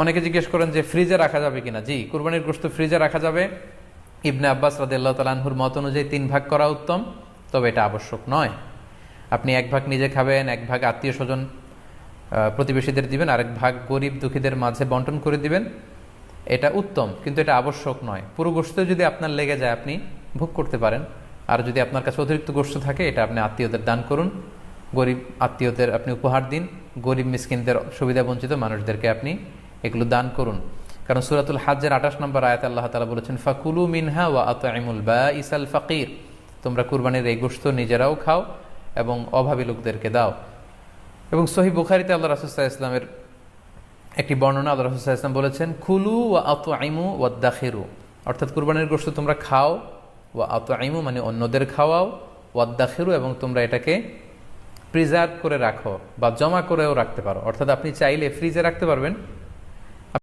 অনেকে জিজ্ঞেস করেন যে ফ্রিজে রাখা যাবে কিনা। জি, কুরবানির গোশত ফ্রিজে রাখা যাবে। ইবনে আব্বাস রাদিয়াল্লাহু তাআলা আনহুর মত অনুযায়ী 3 ভাগ করা উত্তম, তবে এটা আবশ্যক নয়। আপনি 1 ভাগ নিজে খাবেন, 1 ভাগ আত্মীয় স্বজন প্রতিবেশীদের দিবেন, আরেক ভাগ গরিব দুঃখীদের মাঝে বন্টন করে দিবেন, এটা উত্তম, কিন্তু এটা আবশ্যক নয়। পুরো গোশত যদি আপনার লেগে যায় আপনি ভোগ করতে পারেন, আর যদি আপনার কাছে অতিরিক্ত গোশত থাকে এটা আপনি আত্মীয়দের দান করুন, গরিব আত্মীয়দের আপনি উপহার দিন, গরিব মিসকিনদের সুবিধা বঞ্চিত মানুষদেরকে আপনি এগুলো দান করুন। কারণ সূরাতুল হজ্জের 28 নম্বর আয়াতে আল্লাহ তাআলা বলেছেন, ফাকুলু মিনহা ওয়া আত'ইমুল বাঈসাল ফাকির, তোমরা কুরবানির এই গোশত নিজেরাও খাও এবং অভাবী লোকদেরকে দাও। এবং সহিহ বুখারীতে আল্লাহ রাসূল সাল্লাল্লাহু আলাইহি ওয়াসাল্লামের একটি বর্ণনা, আল্লাহ রাসূল সাল্লাল্লাহু আলাইহি ওয়াসাল্লাম বলেছেন, কুলু ওয়া আত'ইমু ওয়াদ্দাখিরু, অর্থাৎ কুরবানির গোশত তোমরা খাও, ওয়া আত'ইমু মানে অন্যদের খাওয়াও, ওয়াদ্দাখিরু এবং তোমরা এটাকে প্রিজার্ভ করে রাখো বা জমা করেও রাখতে পারো। অর্থাৎ আপনি চাইলে ফ্রিজে রাখতে পারবেন,